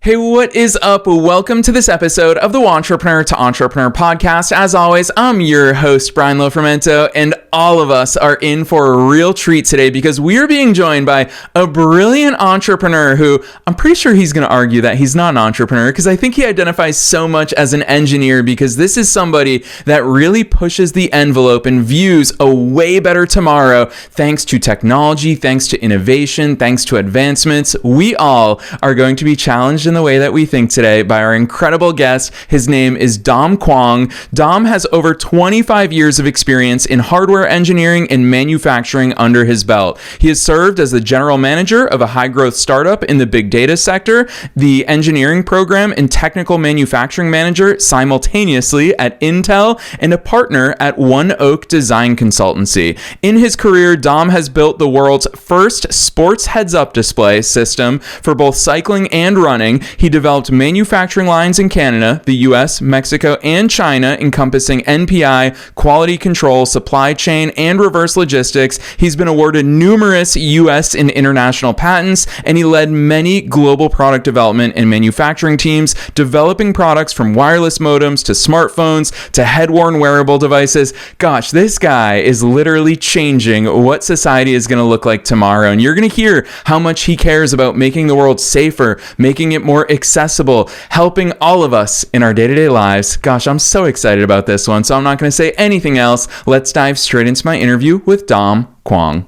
Hey, what is up? Welcome to this episode of the Wantrepreneur to Entrepreneur podcast. As always, I'm your host, Brian Lofermento, and all of us are in for a real treat today because we are being joined by a brilliant entrepreneur who I'm pretty sure he's going to argue that he's not an entrepreneur because I think he identifies so much as an engineer because this is somebody that really pushes the envelope and views a way better tomorrow thanks to technology, thanks to innovation, thanks to advancements. We all are going to be challenged in the way that we think today by our incredible guest. His name is Dom Kwong. Dom has over 25 years of experience in hardware engineering and manufacturing under his belt. He has served as the general manager of a high-growth startup in the big data sector, the engineering program and technical manufacturing manager simultaneously at Intel, and a partner at One Oak Design Consultancy. In his career, Dom has built the world's first sports heads-up display system for both cycling and running. He developed manufacturing lines in Canada, the US, Mexico, and China, encompassing NPI, quality control, supply chain, and reverse logistics. He's been awarded numerous US and international patents, and he led many global product development and manufacturing teams, developing products from wireless modems to smartphones to head-worn wearable devices. Gosh, this guy is literally changing what society is going to look like tomorrow, and you're going to hear how much he cares about making the world safer, making it more accessible, helping all of us in our day-to-day lives. Gosh, I'm so excited about this one, so I'm not going to say anything else. Let's dive straight into my interview with Dom Kwong.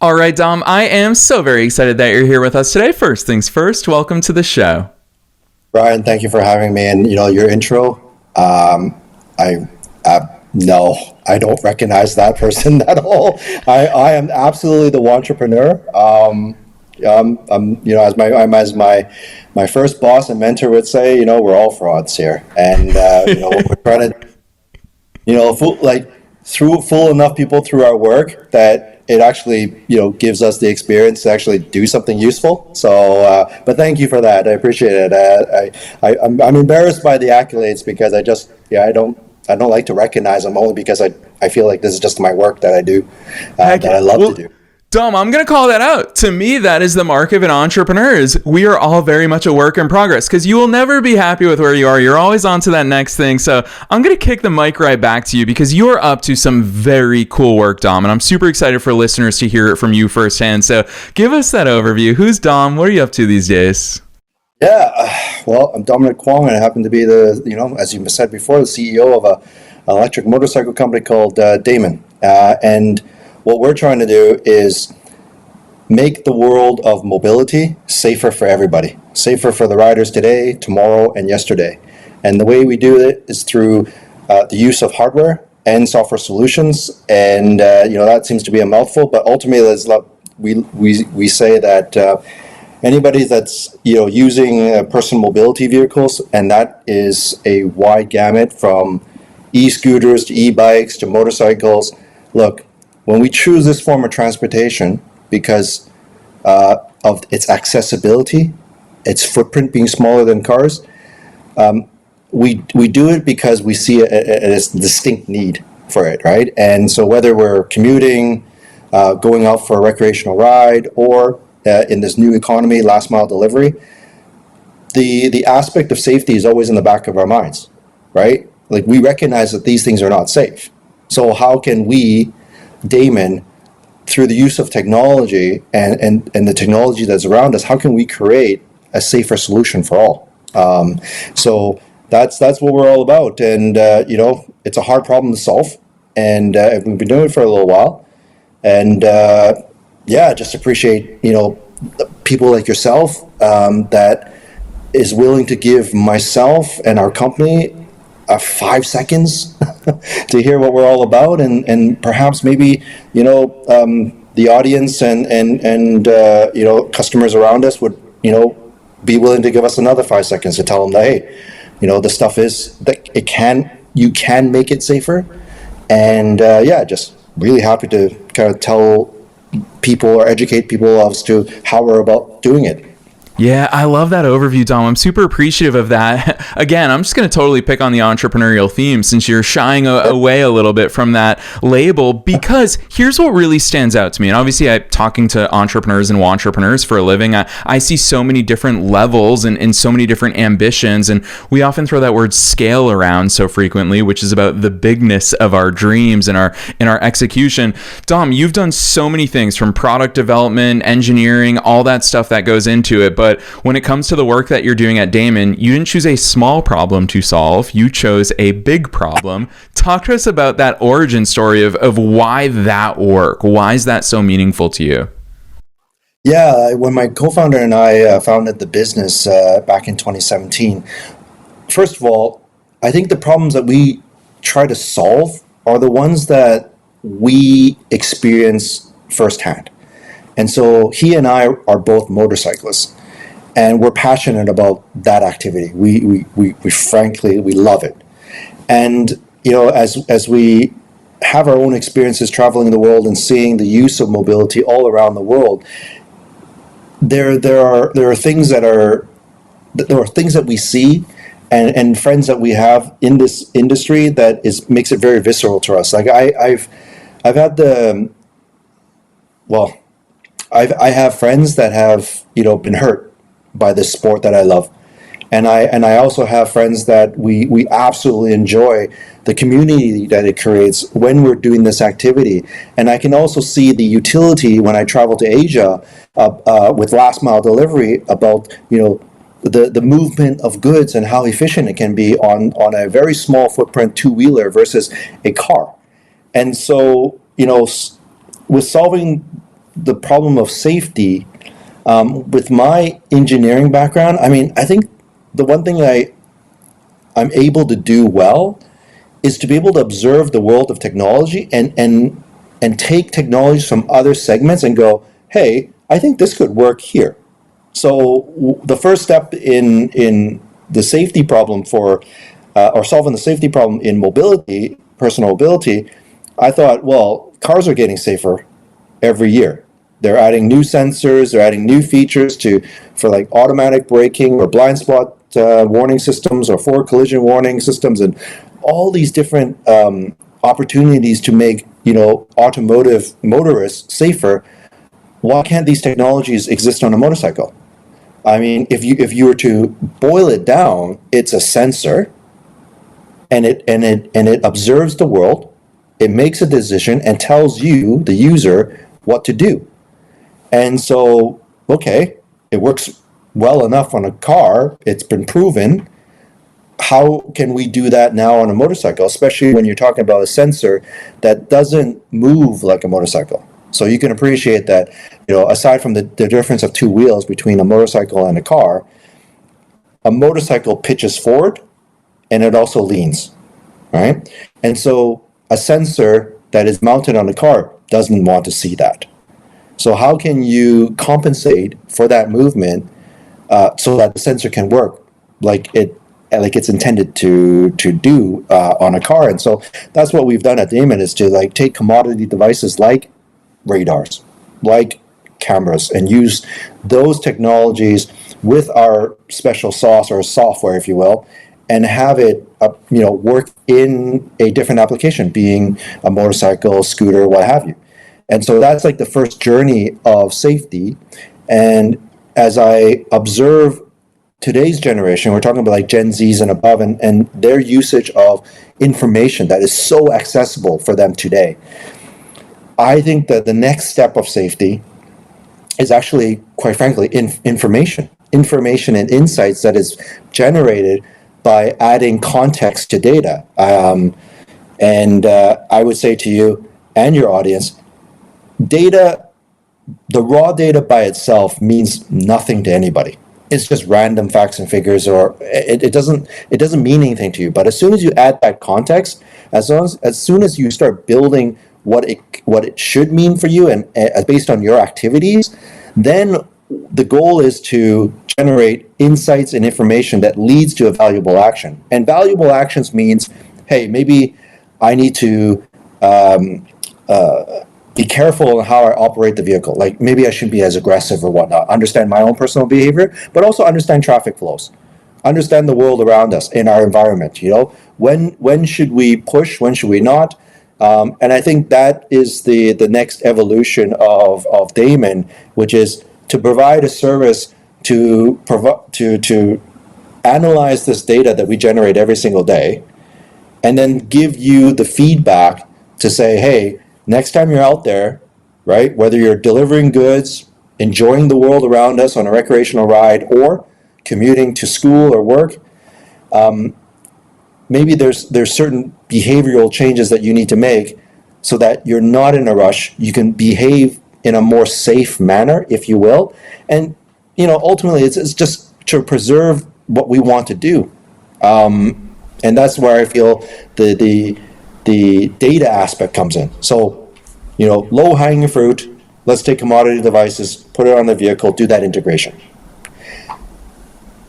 All right, Dom, I am so very excited that you're here with us today. First things first, welcome to the show. Brian, thank you for having me. And your intro, no, I don't recognize that person at all. I am absolutely the wantrepreneur. As my first boss and mentor would say, we're all frauds here, and we're trying to, fool enough people through our work that it actually, gives us the experience to actually do something useful. So, but thank you for that. I appreciate it. I'm embarrassed by the accolades because I don't like to recognize them only because I feel like this is just my work that I do, that I love to do. Dom, I'm going to call that out. To me, that is the mark of an entrepreneur. Is we are all very much a work in progress because you will never be happy with where you are. You're always on to that next thing. So I'm going to kick the mic right back to you because you're up to some very cool work, Dom, and I'm super excited for listeners to hear it from you firsthand. So give us that overview. Who's Dom? What are you up to these days? Yeah, well, I'm Damon Kwong, and I happen to be as you said before, the CEO of an electric motorcycle company called Damon. And what we're trying to do is make the world of mobility safer for everybody, safer for the riders today, tomorrow, and yesterday. And the way we do it is through the use of hardware and software solutions. And that seems to be a mouthful, but ultimately, we say that anybody that's using personal mobility vehicles, and that is a wide gamut from e-scooters to e-bikes to motorcycles. Look, when we choose this form of transportation because of its accessibility, its footprint being smaller than cars, we do it because we see a distinct need for it, right? And so whether we're commuting, going out for a recreational ride, or in this new economy, last mile delivery, the aspect of safety is always in the back of our minds, right? Like, we recognize that these things are not safe. So how can we, Damon, through the use of technology and the technology that's around us, how can we create a safer solution for all? So that's what we're all about. And, it's a hard problem to solve. And we've been doing it for a little while. And, just appreciate, people like yourself that is willing to give myself and our company 5 seconds to hear what we're all about, and perhaps maybe the audience and customers around us would be willing to give us another 5 seconds to tell them that, hey, the stuff is that you can make it safer, and just really happy to kind of tell people or educate people as to how we're about doing it. Yeah, I love that overview, Dom. I'm super appreciative of that. Again, I'm just going to totally pick on the entrepreneurial theme since you're shying away a little bit from that label, because here's what really stands out to me. And obviously, I'm talking to entrepreneurs and wantrepreneurs for a living. I see so many different levels and so many different ambitions. And we often throw that word scale around so frequently, which is about the bigness of our dreams and our execution. Dom, you've done so many things from product development, engineering, all that stuff that goes into it. But when it comes to the work that you're doing at Damon, you didn't choose a small problem to solve. You chose a big problem. Talk to us about that origin story of why that work. Why is that so meaningful to you? Yeah, when my co-founder and I founded the business back in 2017, first of all, I think the problems that we try to solve are the ones that we experience firsthand. And so he and I are both motorcyclists, and we're passionate about that activity. We frankly, we love it. And, as we have our own experiences traveling the world and seeing the use of mobility all around the world, there are things that we see, and friends that we have in this industry that makes it very visceral to us. Like I've had well, I have friends that have been hurt by this sport that I love, and I also have friends that we absolutely enjoy the community that it creates when we're doing this activity. And I can also see the utility when I travel to Asia with last mile delivery about the movement of goods and how efficient it can be on a very small footprint two-wheeler versus a car. And so with solving the problem of safety, with my engineering background, I think the one thing I'm able to do well is to be able to observe the world of technology and take technologies from other segments and go, hey, I think this could work here. So the first step in the safety problem or solving the safety problem in mobility, personal mobility, I thought, well, cars are getting safer every year. They're adding new sensors, they're adding new features for like automatic braking or blind spot warning systems or forward collision warning systems, and all these different opportunities to make automotive motorists safer. Why can't these technologies exist on a motorcycle? If you were to boil it down, it's a sensor, and it observes the world, it makes a decision and tells you, the user, what to do. And so, okay, it works well enough on a car, it's been proven. How can we do that now on a motorcycle, especially when you're talking about a sensor that doesn't move like a motorcycle? So you can appreciate that, aside from the difference of two wheels between a motorcycle and a car, a motorcycle pitches forward and it also leans, right? And so a sensor that is mounted on the car doesn't want to see that. So how can you compensate for that movement so that the sensor can work like it's intended to do on a car? And so that's what we've done at Damon, is to take commodity devices like radars, like cameras, and use those technologies with our special sauce or software, if you will, and have it work in a different application, being a motorcycle, scooter, what have you. And so that's like the first journey of safety. And as I observe today's generation, we're talking about like Gen Zs and above, and their usage of information that is so accessible for them today. I think that the next step of safety is actually, quite frankly, information and insights that is generated by adding context to data. I would say to you and your audience, data, the raw data by itself means nothing to anybody. It's just random facts and figures, or it doesn't mean anything to you. But as soon as you add that context, as soon as you start building what it should mean for you, and based on your activities, then the goal is to generate insights and information that leads to a valuable action. And valuable actions means, hey, maybe I need to be careful in how I operate the vehicle. Like maybe I shouldn't be as aggressive or whatnot. Understand my own personal behavior, but also understand traffic flows. Understand the world around us in our environment. When should we push? When should we not? And I think that is the next evolution of Damon, which is to provide a service to analyze this data that we generate every single day, and then give you the feedback to say, hey, next time you're out there, right, whether you're delivering goods, enjoying the world around us on a recreational ride, or commuting to school or work, maybe there's certain behavioral changes that you need to make so that you're not in a rush. You can behave in a more safe manner, if you will. And, ultimately it's just to preserve what we want to do. And that's where I feel the data aspect comes in. So, low hanging fruit, let's take commodity devices, put it on the vehicle, do that integration.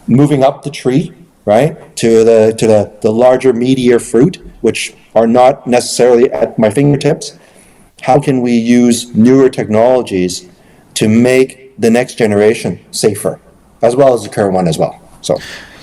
Moving up the tree, right, to the larger, meatier fruit, which are not necessarily at my fingertips. How can we use newer technologies to make the next generation safer, as well as the current one as well? So,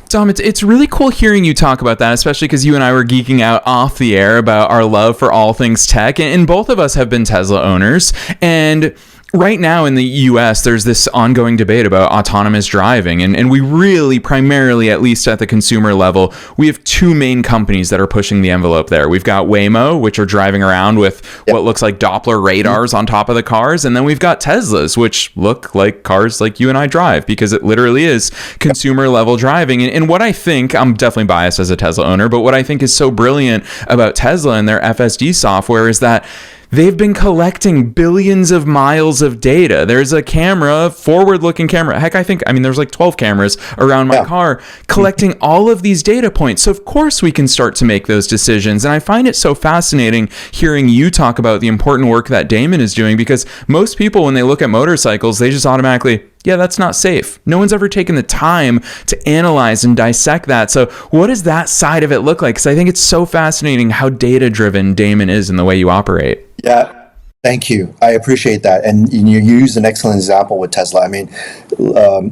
Dom, it's really cool hearing you talk about that, especially because you and I were geeking out off the air about our love for all things tech, and both of us have been Tesla owners. And right now in the US, there's this ongoing debate about autonomous driving. And we really, primarily, at least at the consumer level, we have two main companies that are pushing the envelope there. We've got Waymo, which are driving around with what looks like Doppler radars on top of the cars. And then we've got Teslas, which look like cars like you and I drive, because it literally is consumer level driving. And what I think, I'm definitely biased as a Tesla owner, but what I think is so brilliant about Tesla and their FSD software is that they've been collecting billions of miles of data. There's a camera, forward-looking camera. Heck, I mean, there's like 12 cameras around my car collecting all of these data points. So of course we can start to make those decisions. And I find it so fascinating hearing you talk about the important work that Damon is doing, because most people, when they look at motorcycles, they just automatically, yeah, that's not safe. No one's ever taken the time to analyze and dissect that. So what does that side of it look like? Because I think it's so fascinating how data-driven Damon is in the way you operate. Yeah, thank you. I appreciate that. And you used an excellent example with Tesla. I mean,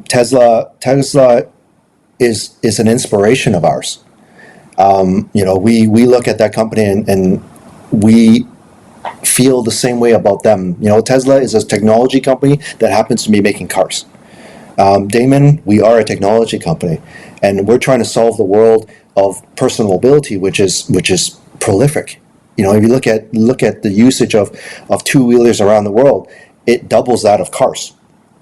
Tesla is an inspiration of ours. We look at that company and we feel the same way about them. Tesla is a technology company that happens to be making cars. Damon, we are a technology company, and we're trying to solve the world of personal mobility, which is prolific. If you look at the usage of two-wheelers around the world, it doubles that of cars,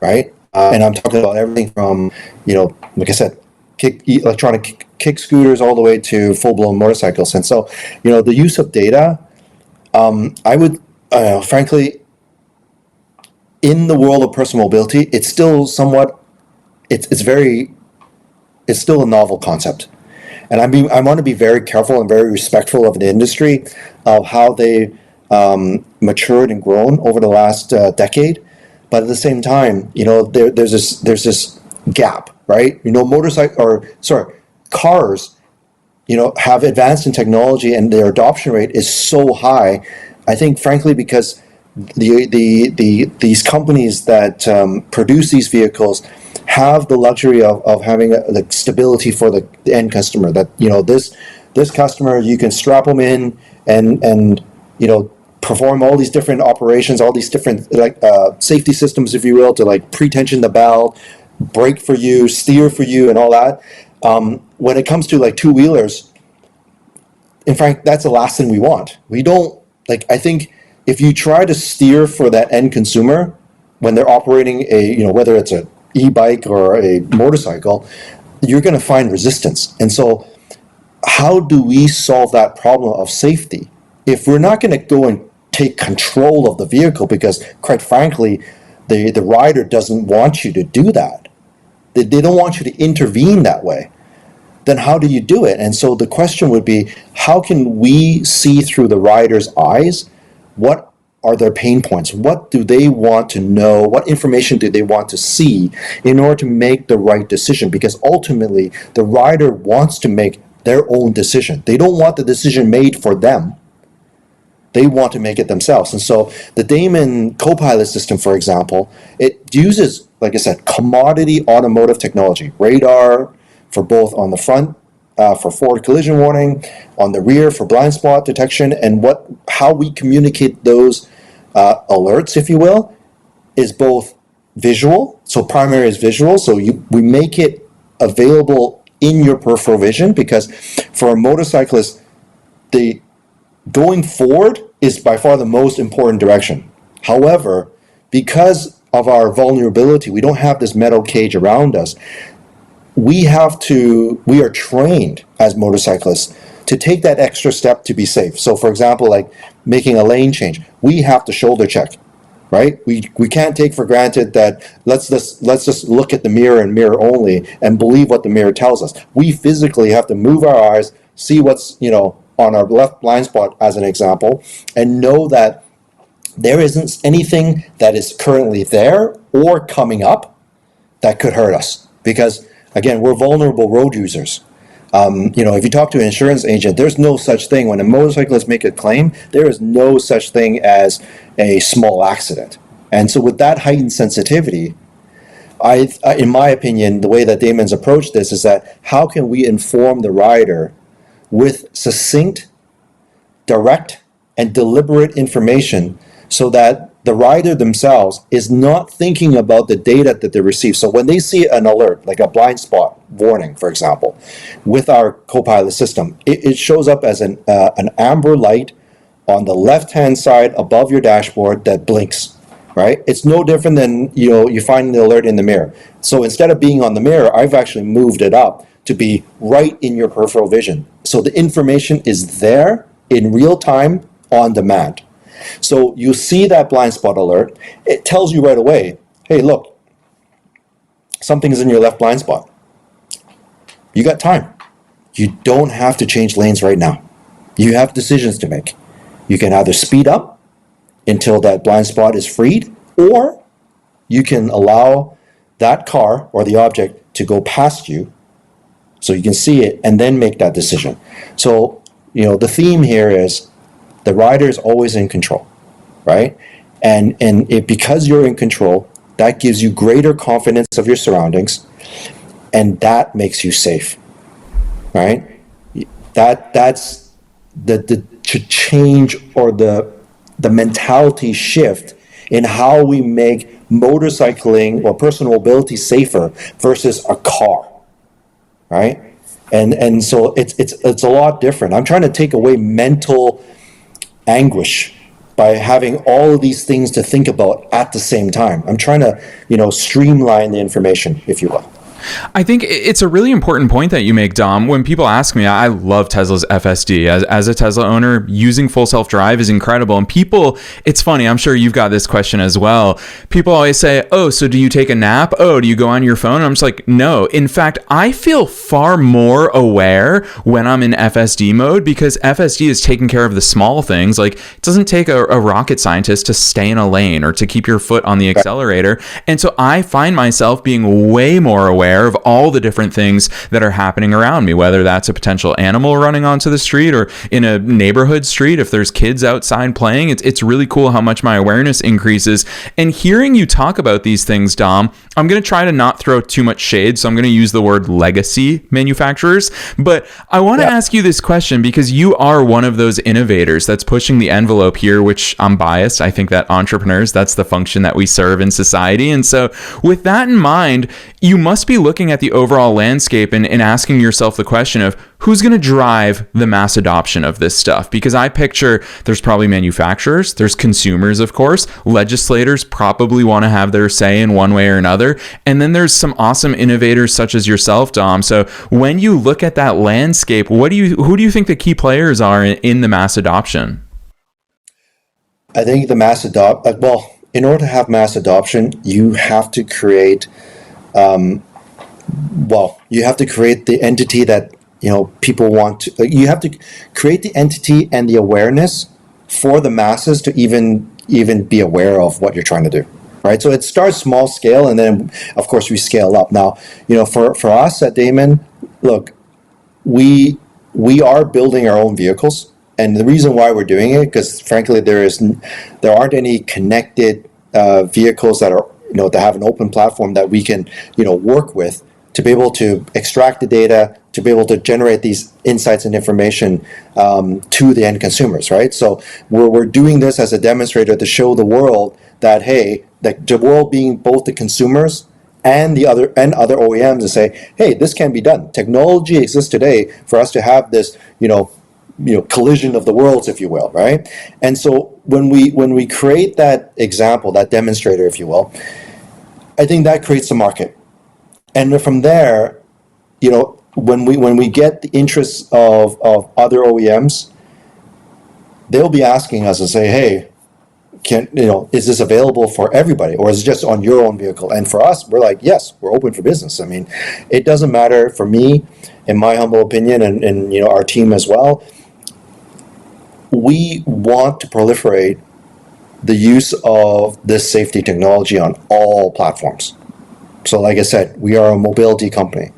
right? And I'm talking about everything from, like I said, electronic kick scooters all the way to full-blown motorcycles. And so, the use of data, I would, frankly, in the world of personal mobility, it's still somewhat, it's still a novel concept. And I want to be very careful and very respectful of the industry, of how they matured and grown over the last decade. But at the same time, there's this gap, right? Cars, have advanced in technology, and their adoption rate is so high. I think, frankly, because these companies that produce these vehicles have the luxury of having the stability for the end customer. That this customer, you can strap them in and perform all these different operations, all these different safety systems, if you will, to pre-tension the belt, brake for you, steer for you, and all that. When it comes to two-wheelers, in fact, that's the last thing we want. We don't I think if you try to steer for that end consumer when they're operating whether it's a e-bike or a motorcycle, you're going to find resistance. And so how do we solve that problem of safety if we're not going to go and take control of the vehicle? Because quite frankly, the rider doesn't want you to do that. They don't want you to intervene that way. Then how do you do it? And so the question would be, how can we see through the rider's eyes? What are their pain points? What do they want to know? What information do they want to see in order to make the right decision? Because ultimately, the rider wants to make their own decision. They don't want the decision made for them. They want to make it themselves. And so the Damon Copilot system, for example, it uses, like I said, commodity automotive technology, radar for both on the front, for forward collision warning, on the rear for blind spot detection, and how we communicate those alerts, if you will, is both visual. So primary is visual. So we make it available in your peripheral vision, because for a motorcyclist, the going forward is by far the most important direction. However, because of our vulnerability, we don't have this metal cage around us. We are trained as motorcyclists to take that extra step to be safe. So for example, like making a lane change, we have to shoulder check, right? We can't take for granted that let's just look at the mirror and mirror only and believe what the mirror tells us. We physically have to move our eyes, see what's, on our left blind spot as an example, and know that there isn't anything that is currently there or coming up that could hurt us. Because again, we're vulnerable road users. If you talk to an insurance agent, there's no such thing. When a motorcyclist make a claim, there is no such thing as a small accident. And so with that heightened sensitivity, in my opinion, the way that Damon's approached this is that how can we inform the rider with succinct, direct, and deliberate information so that the rider themselves is not thinking about the data that they receive. So when they see an alert, like a blind spot warning, for example, with our Copilot system, it shows up as an amber light on the left-hand side above your dashboard that blinks, right? It's no different than, you find the alert in the mirror. So instead of being on the mirror, I've actually moved it up to be right in your peripheral vision. So the information is there in real time on demand. So you see that blind spot alert, it tells you right away, hey, look, something's in your left blind spot. You got time. You don't have to change lanes right now. You have decisions to make. You can either speed up until that blind spot is freed, or you can allow that car or the object to go past you so you can see it and then make that decision. So, the theme here is the rider is always in control, right? And because you're in control, that gives you greater confidence of your surroundings, and that makes you safe, right? That's the change, or the mentality shift in how we make motorcycling or personal mobility safer versus a car, right? And so it's a lot different. I'm trying to take away mental anguish by having all of these things to think about at the same time. I'm trying to, streamline the information, if you will. I think it's a really important point that you make, Dom. When people ask me, I love Tesla's FSD. As a Tesla owner, using full self-drive is incredible. And people, it's funny, I'm sure you've got this question as well. People always say, oh, so do you take a nap? Oh, do you go on your phone? And I'm just like, no. In fact, I feel far more aware when I'm in FSD mode, because FSD is taking care of the small things. Like, it doesn't take a rocket scientist to stay in a lane or to keep your foot on the accelerator. And so I find myself being way more aware of all the different things that are happening around me, whether that's a potential animal running onto the street or in a neighborhood street, if there's kids outside playing. It's really cool how much my awareness increases. And hearing you talk about these things, Dom, I'm going to try to not throw too much shade, so I'm going to use the word legacy manufacturers. But I want to ask you this question, because you are one of those innovators that's pushing the envelope here, which I'm biased. I think that entrepreneurs, that's the function that we serve in society. And so with that in mind, you must be looking at the overall landscape and asking yourself the question of who's going to drive the mass adoption of this stuff? Because I picture there's probably manufacturers, there's consumers, of course, legislators probably want to have their say in one way or another, and then there's some awesome innovators such as yourself, Dom. So when you look at that landscape, who do you think the key players are in the mass adoption? I think the in order to have mass adoption, you have to create you have to create the entity that people want to. You have to create the entity and the awareness for the masses to even be aware of what you're trying to do, right? So it starts small scale, and then of course we scale up. Now, for us at Damon, look, we are building our own vehicles, And the reason why we're doing it, because frankly, there aren't any connected vehicles that are, that have an open platform that we can, work with to be able to extract the data, to be able to generate these insights and information to the end consumers, right? So we're doing this as a demonstrator to show the world that, hey, the world being both the consumers and other OEMs, and say, hey, this can be done. Technology exists today for us to have this, collision of the worlds, if you will, right? And so when we create that example, that demonstrator, if you will, I think that creates a market. And from there, when we get the interests of other OEMs, they'll be asking us and say, hey, is this available for everybody, or is it just on your own vehicle? And for us, we're like, yes, we're open for business. I mean, it doesn't matter for me, in my humble opinion, and our team as well. We want to proliferate the use of this safety technology on all platforms. So like I said, we are a mobility company.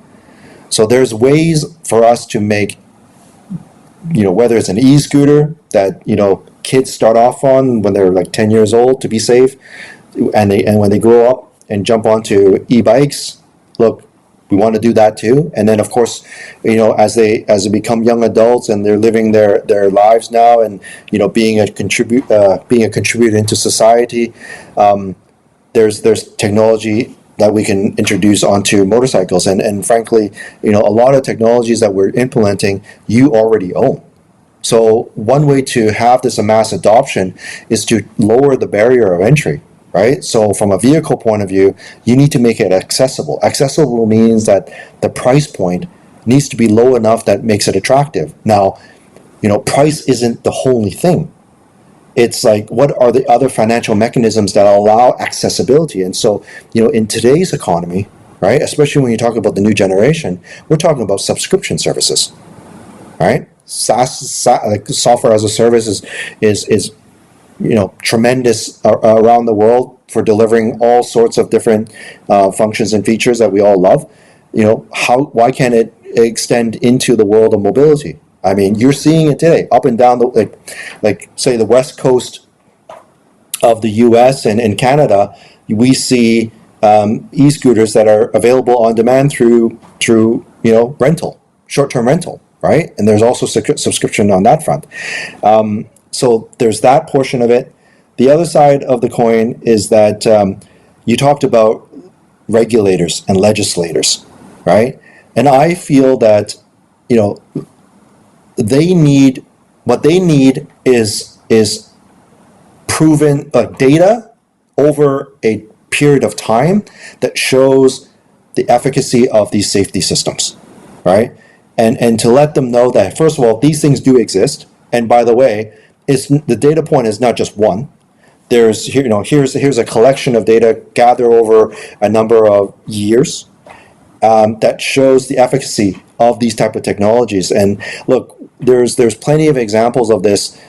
So there's ways for us to make, whether it's an e-scooter that, kids start off on when they're like 10 years old to be safe, and when they grow up and jump onto e-bikes, look, we want to do that too. And then of course, as they become young adults and they're living their lives now, and being a contributor into society, there's technology that we can introduce onto motorcycles, and frankly, a lot of technologies that we're implementing, you already own. So one way to have this a mass adoption is to lower the barrier of entry, right? So from a vehicle point of view, you need to make it accessible. Accessible means that the price point needs to be low enough that makes it attractive. Now, price isn't the only thing. It's like, what are the other financial mechanisms that allow accessibility? And so, in today's economy, right, especially when you talk about the new generation, we're talking about subscription services, right? SaaS, like software as a service, is tremendous around the world for delivering all sorts of different functions and features that we all love. Why can't it extend into the world of mobility? I mean, you're seeing it today, up and down like say the west coast of the U.S. and Canada. We see e-scooters that are available on demand through rental, short-term rental, right? And there's also subscription on that front. So there's that portion of it. The other side of the coin is that you talked about regulators and legislators, right? And I feel that what they need is proven data over a period of time that shows the efficacy of these safety systems, right? And to let them know that, first of all, these things do exist. And by the way, the data point is not just one. Here's a collection of data gathered over a number of years that shows the efficacy of these type of technologies. And look, there's plenty of examples of this,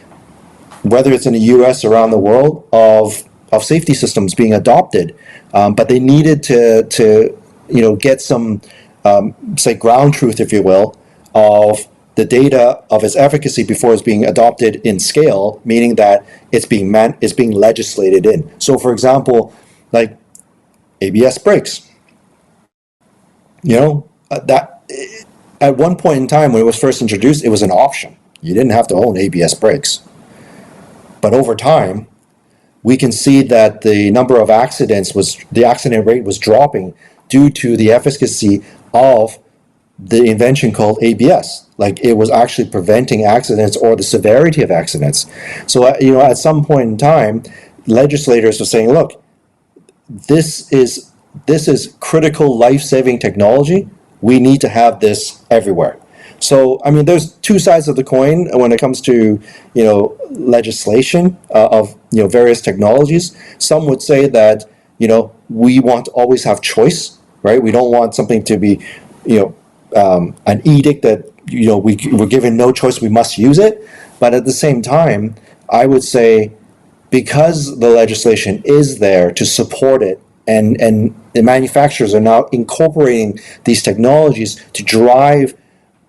whether it's in the U.S. around the world, of safety systems being adopted, but they needed to get some say ground truth, if you will, of the data of its efficacy before it's being adopted in scale, meaning that it's being legislated in. So, for example, like ABS brakes, that at one point in time when it was first introduced, it was an option. You didn't have to own ABS brakes. But over time, we can see that the number of the accident rate was dropping due to the efficacy of the invention called ABS. Like, it was actually preventing accidents or the severity of accidents. So, at some point in time, legislators are saying, look, this is critical life-saving technology. We need to have this everywhere. So, I mean, there's two sides of the coin when it comes to, legislation of, various technologies. Some would say that, we want to always have choice, right? We don't want something to be, an edict that, we're given no choice, we must use it. But at the same time, I would say, because the legislation is there to support it, and the manufacturers are now incorporating these technologies to drive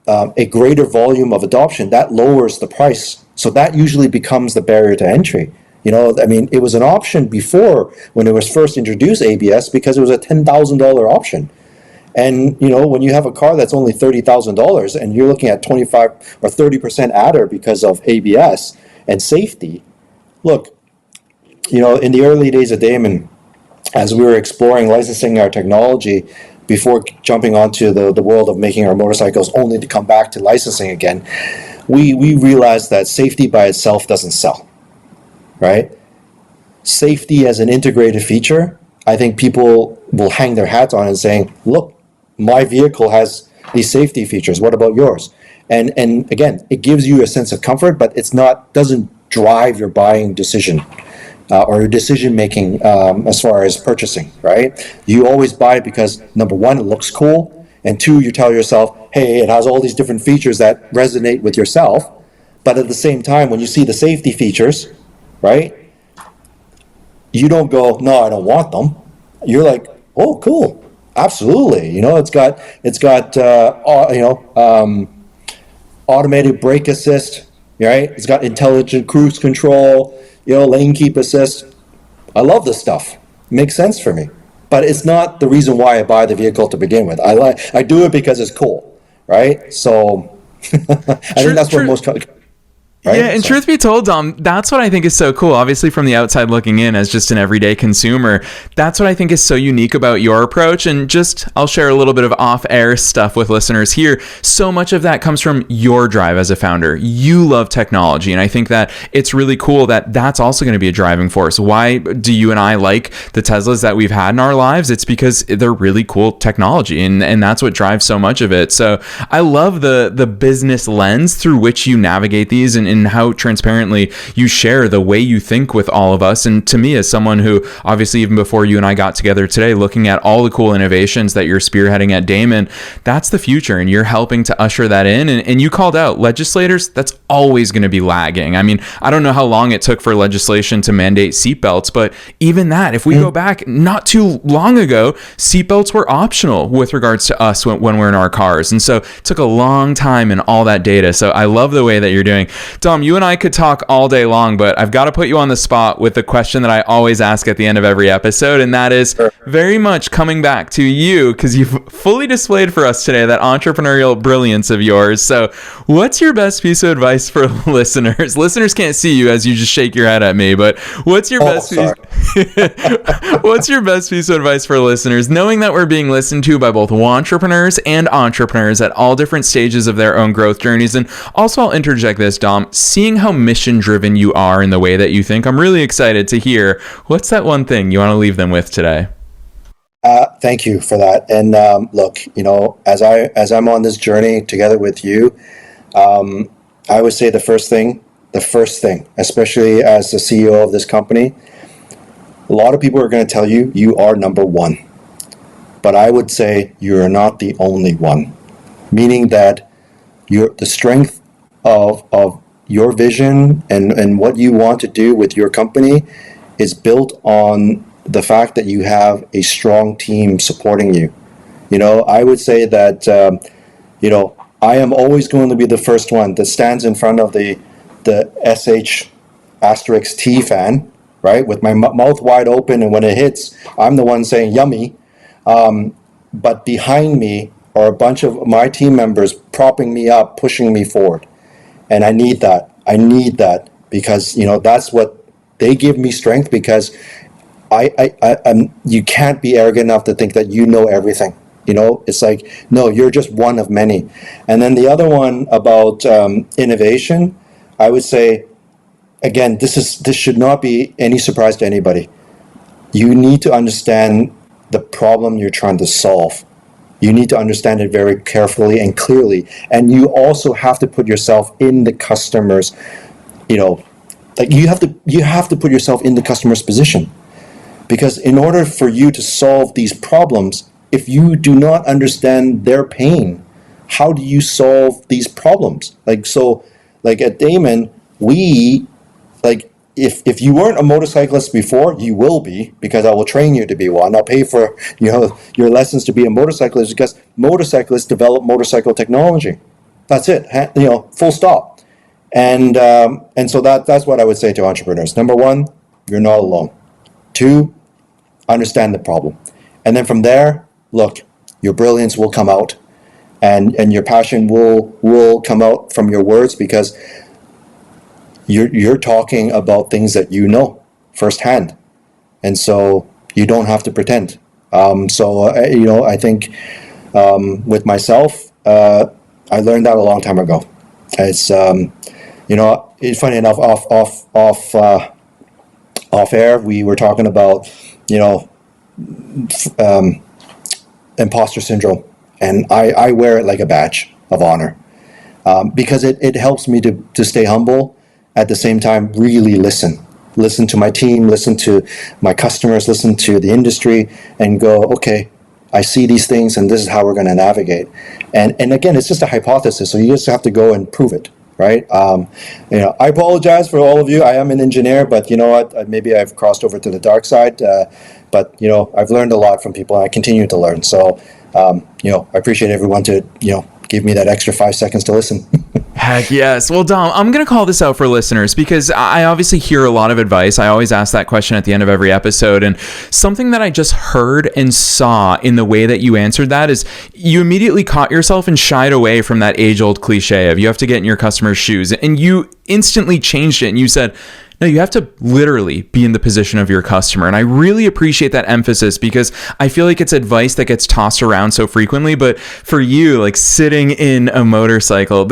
a greater volume of adoption, that lowers the price So that usually becomes the barrier to entry. I mean, it was an option before when it was first introduced, ABS, because it was a $10,000 option. And when you have a car that's only $30,000 and you're looking at 25 or 30% adder because of ABS and safety, look, in the early days of Damon, as we were exploring licensing our technology before jumping onto the world of making our motorcycles, only to come back to licensing again, we realized that safety by itself doesn't sell, right? Safety as an integrated feature, I think people will hang their hats on and saying, look, my vehicle has these safety features. What about yours? And again, it gives you a sense of comfort, but doesn't drive your buying decision or your decision making as far as purchasing, right? You always buy it because number one, it looks cool, and two, you tell yourself, hey, it has all these different features that resonate with yourself. But at the same time, when you see the safety features, right, you don't go, no, I don't want them. You're like, oh, cool. Absolutely. It's got automated brake assist, right? It's got intelligent cruise control, lane keep assist. I love this stuff. It makes sense for me. But it's not the reason why I buy the vehicle to begin with. I do it because it's cool, right? So I think that's what most right? Yeah, and truth be told, Dom, that's what I think is so cool. Obviously, from the outside looking in as just an everyday consumer, that's what I think is so unique about your approach. And I'll share a little bit of off-air stuff with listeners here. So much of that comes from your drive as a founder. You love technology, and I think that it's really cool that that's also going to be a driving force. Why do you and I like the Teslas that we've had in our lives? It's because they're really cool technology, and that's what drives so much of it. So I love the business lens through which you navigate these and how transparently you share the way you think with all of us. And to me, as someone who obviously even before you and I got together today, looking at all the cool innovations that you're spearheading at Damon, that's the future, and you're helping to usher that in. And you called out legislators, that's always going to be lagging. I mean, I don't know how long it took for legislation to mandate seatbelts, but even that, if we go back not too long ago, seatbelts were optional with regards to us when we're in our cars. And so it took a long time and all that data. So I love the way that you're doing. Dom, you and I could talk all day long, but I've got to put you on the spot with the question that I always ask at the end of every episode, and that is very much coming back to you because you've fully displayed for us today that entrepreneurial brilliance of yours. So what's your best piece of advice for listeners? Listeners can't see you as you just shake your head at me, but what's your best piece of advice for listeners, knowing that we're being listened to by both wantrepreneurs and entrepreneurs at all different stages of their own growth journeys? And also, I'll interject this, Dom, seeing how mission driven you are in the way that you think, I'm really excited to hear what's that one thing you want to leave them with today. Thank you for that. And look, as I'm on this journey together with you, I would say the first thing, especially as the CEO of this company, a lot of people are going to tell you you are number one, but I would say you're not the only one, meaning that the strength of your vision and what you want to do with your company is built on the fact that you have a strong team supporting you. I would say that, I am always going to be the first one that stands in front of the SH asterisk T fan, right? With my mouth wide open, and when it hits, I'm the one saying yummy. But behind me are a bunch of my team members propping me up, pushing me forward. And I need that. Because, that's what they give me strength, because you can't be arrogant enough to think that you know everything. It's like, no, you're just one of many. And then the other one about innovation, I would say, again, this should not be any surprise to anybody. You need to understand the problem you're trying to solve. You need to understand it very carefully and clearly. And you also have to put yourself in the customer's, you have to put yourself in the customer's position. Because in order for you to solve these problems, if you do not understand their pain, how do you solve these problems? Like at Damon, if you weren't a motorcyclist before, you will be, because I will train you to be one. I'll pay for your lessons to be a motorcyclist, because motorcyclists develop motorcycle technology. That's it. Full stop. And so that's what I would say to entrepreneurs. Number one, you're not alone. Two, understand the problem. And then from there, look, your brilliance will come out, and your passion will come out from your words, because you're talking about things that you know firsthand. And so you don't have to pretend. I think with myself, I learned that a long time ago. It's it's funny enough, off air, we were talking about imposter syndrome, and I wear it like a badge of honor, because it helps me to stay humble, at the same time really listen to my team, listen to my customers, listen to the industry, and go, okay, I see these things, and this is how we're going to navigate. And again, it's just a hypothesis, so you just have to go and prove it, right? I apologize for all of you. I am an engineer, but you know what? Maybe I've crossed over to the dark side. But I've learned a lot from people, and I continue to learn. So I appreciate everyone to give me that extra 5 seconds to listen. Heck yes. Well, Dom, I'm going to call this out for listeners, because I obviously hear a lot of advice. I always ask that question at the end of every episode. And something that I just heard and saw in the way that you answered that is you immediately caught yourself and shied away from that age-old cliche of you have to get in your customer's shoes. And you instantly changed it, and you said, no, you have to literally be in the position of your customer. And I really appreciate that emphasis, because I feel like it's advice that gets tossed around so frequently. But for you, like sitting in a motorcycle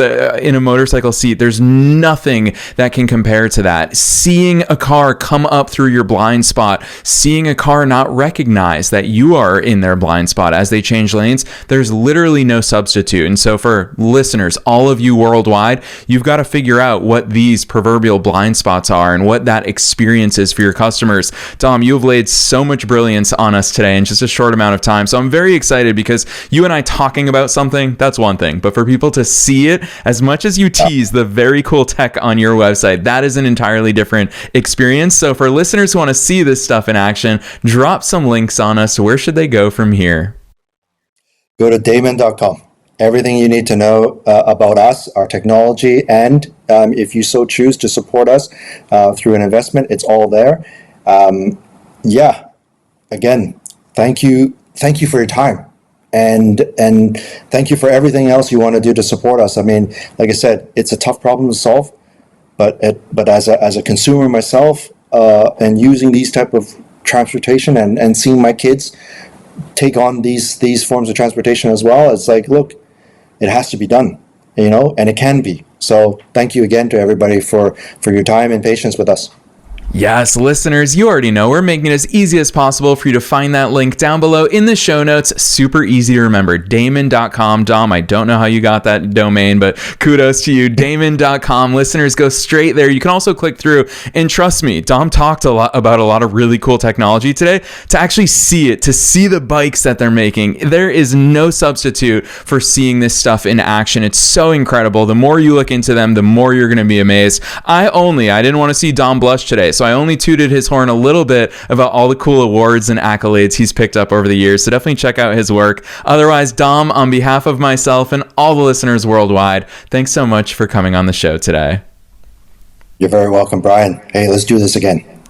seat, there's nothing that can compare to that. Seeing a car come up through your blind spot, seeing a car not recognize that you are in their blind spot as they change lanes, there's literally no substitute. And so for listeners, all of you worldwide, you've got to figure out what these proverbial blind spots are and what that experience is for your customers. Dom, you have laid so much brilliance on us today in just a short amount of time. So I'm very excited, because you and I talking about something, that's one thing. But for people to see it, as much as you tease the very cool tech on your website, that is an entirely different experience. So for listeners who want to see this stuff in action, drop some links on us. Where should they go from here? Go to damon.com. Everything you need to know about us, our technology, and if you so choose to support us through an investment, it's all there. Again, thank you for your time, and thank you for everything else you want to do to support us. I mean, like I said, it's a tough problem to solve, but as a consumer myself, and using these type of transportation, and seeing my kids take on these forms of transportation as well, it's like, look, it has to be done, and it can be. So thank you again to everybody for your time and patience with us. Yes, listeners, you already know we're making it as easy as possible for you to find that link down below in the show notes. Super easy to remember, damon.com. Dom, I don't know how you got that domain, but kudos to you, damon.com. Listeners, go straight there. You can also click through, and trust me, Dom talked about a lot of really cool technology today. To actually see it, to see the bikes that they're making, there is no substitute for seeing this stuff in action. It's so incredible. The more you look into them, the more you're going to be amazed. I didn't want to see Dom blush today, so I only tooted his horn a little bit about all the cool awards and accolades he's picked up over the years. So definitely check out his work. Otherwise, Dom, on behalf of myself and all the listeners worldwide, thanks so much for coming on the show today. You're very welcome, Brian. Hey, let's do this again.